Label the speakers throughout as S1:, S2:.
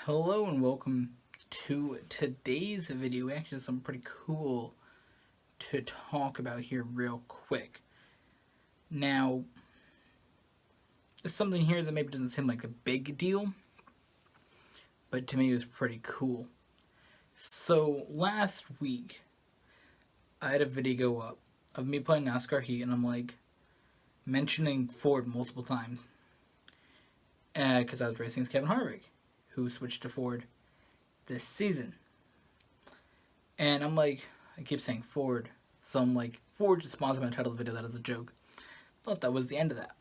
S1: Hello and welcome to today's video. We actually have something pretty cool to talk about here real quick. Now, it's something here that maybe doesn't seem like a big deal, but to me it was pretty cool. So last week, I had a video go up of me playing NASCAR Heat, and I'm like mentioning Ford multiple times because I was racing as Kevin Harvick, who switched to Ford this season. And I'm like, I keep saying Ford, so I'm like, Ford just sponsored my title of the video. That is a joke. Thought that was the end of that.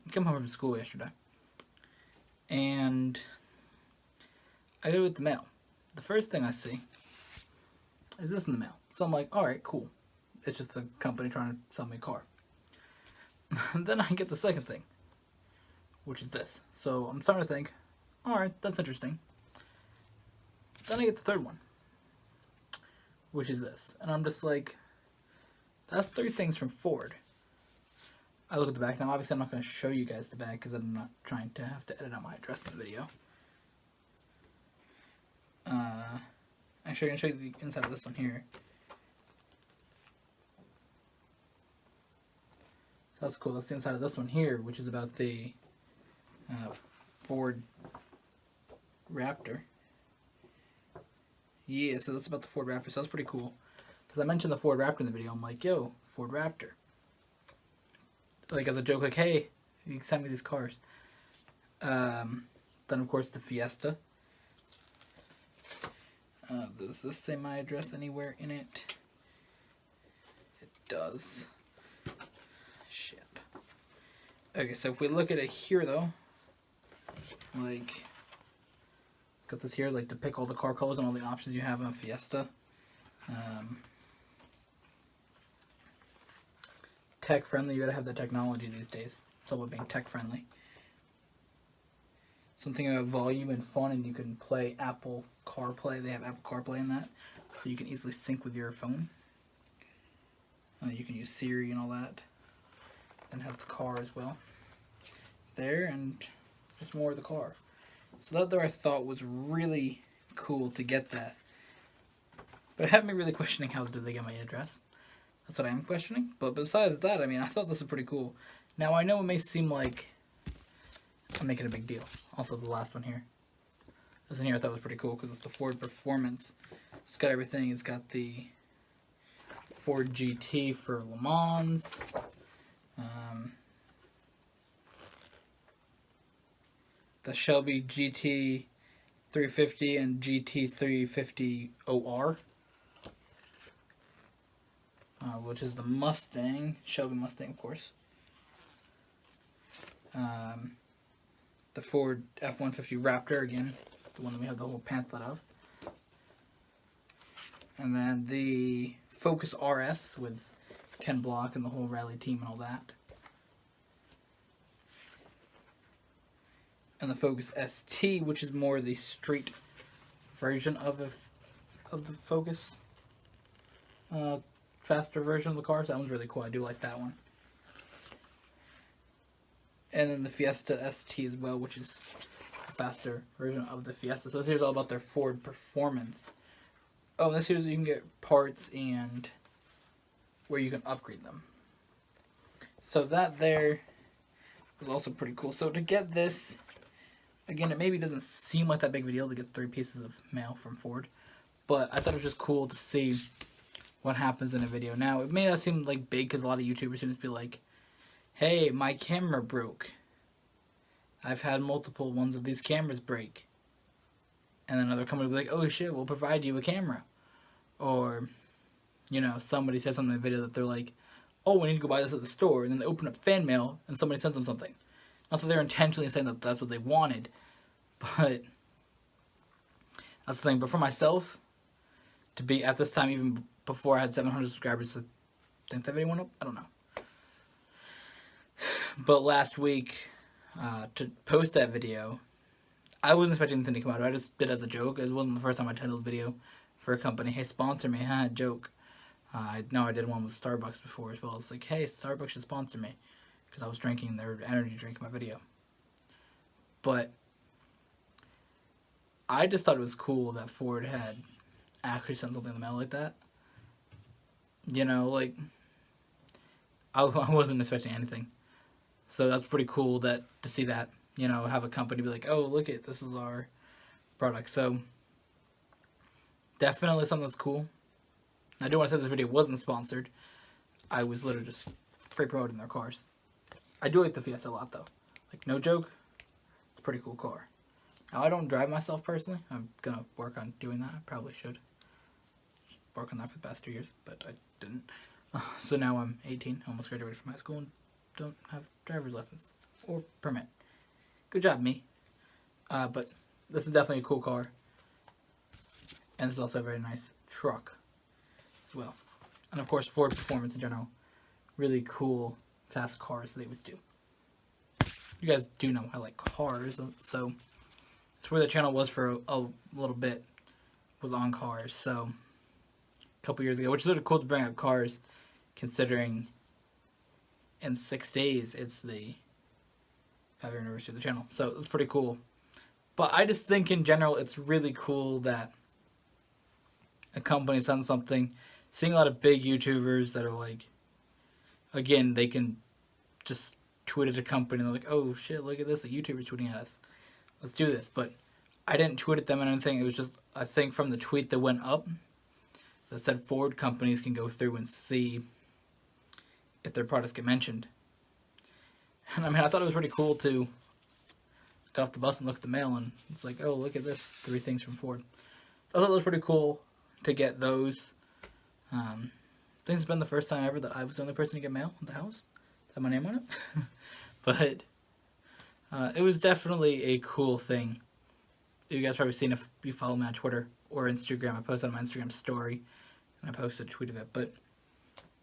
S1: I came home from school yesterday, and I go with the mail. The first thing I see is this in the mail. So I'm like, all right, cool. It's just a company trying to sell me a car. And then I get the second thing, which is this. So I'm starting to think, all right, that's interesting. Then I get the third one, which is this. And I'm just like, that's three things from Ford. I look at the back. Now, obviously, I'm not going to show you guys the back because I'm not trying to have to edit out my address in the video. Actually, I'm going to show you the inside of this one here. So that's cool. That's the inside of this one here, which is about the Ford Raptor. Yeah, so that's about the Ford Raptor. So that's pretty cool. Because I mentioned the Ford Raptor in the video. I'm like, yo, Ford Raptor. Like, as a joke, like, hey, you can send me these cars. Then, of course, the Fiesta. Does this say my address anywhere in it? It does. Shit. Okay, so if we look at it here, though, like, it's got this here, like, to pick all the car colors and all the options you have in a Fiesta. Tech friendly, you gotta have the technology these days. It's all about being tech friendly. Something about volume and fun, and you can play Apple CarPlay. They have Apple CarPlay in that, so you can easily sync with your phone. You can use Siri and all that. And have the car as well. There, and just more of the car. So that there I thought was really cool to get that. But it had me really questioning how did they get my address. That's what I am questioning. But besides that, I mean, I thought this was pretty cool. Now, I know it may seem like I'm making a big deal. Also, the last one here. This one here I thought was pretty cool because it's the Ford Performance. It's got everything. It's got the Ford GT for Le Mans. The Shelby GT 350 and GT 350 OR. Which is the Mustang, Shelby Mustang, of course. The Ford F-150 Raptor, again, the one that we have the whole pamphlet of. And then the Focus RS with Ken Block and the whole rally team and all that. And the Focus ST, which is more the street version of the Focus. Faster version of the car, so that one's really cool. I do like that one. And then the Fiesta ST as well, which is a faster version of the Fiesta. So this here's all about their Ford Performance. Oh, this here's you can get parts and where you can upgrade them. So that there was also pretty cool. So to get this, again, it maybe doesn't seem like that big of a deal to get 3 pieces of mail from Ford, but I thought it was just cool to see what happens in a video. Now, it may not seem like big because a lot of YouTubers seem to be like, hey, my camera broke. I've had multiple ones of these cameras break. And then another company will be like, oh shit, we'll provide you a camera. Or, you know, somebody says something in a video that they're like, oh, we need to go buy this at the store. And then they open up fan mail and somebody sends them something. Not that they're intentionally saying that that's what they wanted, but that's the thing. But for myself, to be at this time, even before I had 700 subscribers, I think that video went up? I don't know. But last week, to post that video, I wasn't expecting anything to come out of it. I just did it as a joke. It wasn't the first time I titled a video for a company, hey, sponsor me, joke. I know I did one with Starbucks before as well. It's like, hey, Starbucks should sponsor me. Because I was drinking their energy drink in my video. But I just thought it was cool that Ford had actually sent something in the mail like that. You know, like, I wasn't expecting anything. So that's pretty cool that to see that, you know, have a company be like, oh, look at this is our product. So definitely something that's cool. I do want to say this video wasn't sponsored. I was literally just free promoting their cars. I do like the Fiesta a lot though. Like, no joke, it's a pretty cool car. Now, I don't drive myself personally. I'm gonna work on doing that. I probably should work on that for the past 2 years, but I didn't. So now I'm 18, almost graduated from high school, and don't have driver's license or permit. Good job, me. But this is definitely a cool car, and this is also a very nice truck as well. And of course, Ford Performance in general, really cool, fast cars they always do. You guys do know I like cars, so it's where the channel was for a little bit, was on cars. So a couple years ago, which is sort of cool to bring up cars, considering in 6 days it's the 5th anniversary of the channel. So it's pretty cool. But I just think in general it's really cool that a company's done something. Seeing a lot of big YouTubers that are like, again, they can just tweet at a company and they're like, oh shit, look at this, a YouTuber's tweeting at us. Let's do this. But I didn't tweet at them or anything. It was just a thing from the tweet that went up that said Ford companies can go through and see if their products get mentioned. And I mean, I thought it was pretty cool to get off the bus and look at the mail, and it's like, oh, look at this, 3 things from Ford. So I thought it was pretty cool to get those. I think it's been the first time ever that I was the only person to get mail at the house. Had my name on it. But it was definitely a cool thing. You guys probably seen if you follow me on Twitter or Instagram. I posted on my Instagram story, and I posted a tweet of it. But,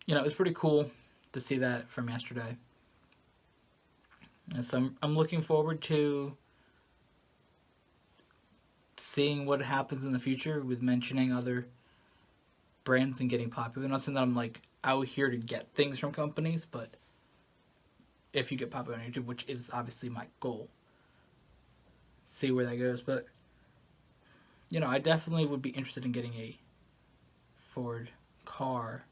S1: you know, it was pretty cool to see that from yesterday. And so I'm looking forward to seeing what happens in the future with mentioning other brands and getting popular. Not saying that I'm like out here to get things from companies, but if you get popular on YouTube, which is obviously my goal, see where that goes. But, you know, I definitely would be interested in getting a Ford car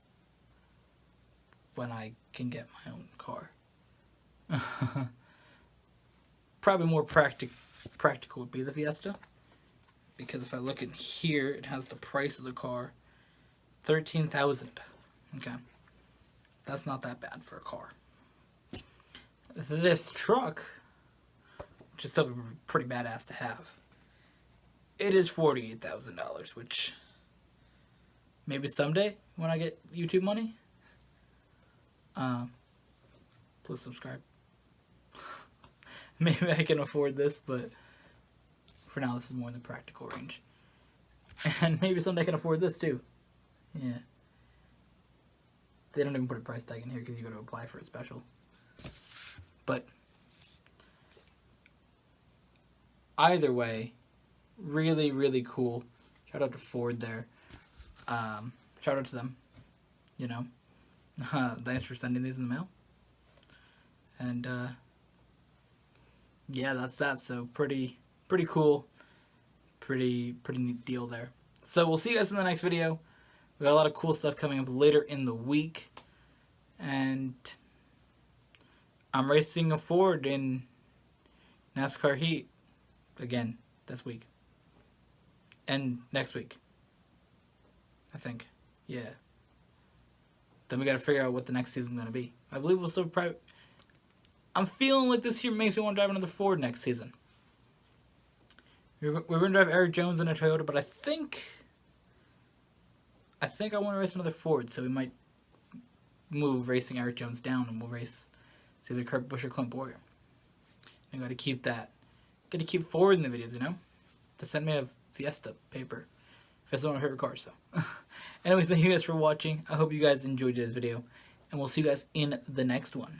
S1: when I can get my own car. Probably more practical would be the Fiesta, because if I look in here, it has the price of the car, $13,000. Okay, that's not that bad for a car. This truck, which is still pretty badass to have, it is $48,000, which maybe someday when I get YouTube money. Please subscribe. Maybe I can afford this, but for now this is more in the practical range. And maybe someday I can afford this too. Yeah. They don't even put a price tag in here because you got to apply for a special. But either way, really, really cool. Shout out to Ford there. Shout out to them. You know, thanks for sending these in the mail. And yeah, that's that. So pretty cool. Pretty neat deal there. So we'll see you guys in the next video. We got a lot of cool stuff coming up later in the week. And I'm racing a Ford in NASCAR Heat again this week. And next week, I think. Yeah. Then we got to figure out what the next season's going to be. I believe we'll still probably... I'm feeling like this year makes me want to drive another Ford next season. We're going to drive Eric Jones in a Toyota, but I think I want to race another Ford, so we might move racing Eric Jones down, and we'll race either Kurt Busch or Clint Boyer. I got to keep that. Got to keep Ford in the videos, you know? To send me a Fiesta paper. Fiesta's one of my favorite cars, so. Anyways, thank you guys for watching. I hope you guys enjoyed this video, and we'll see you guys in the next one.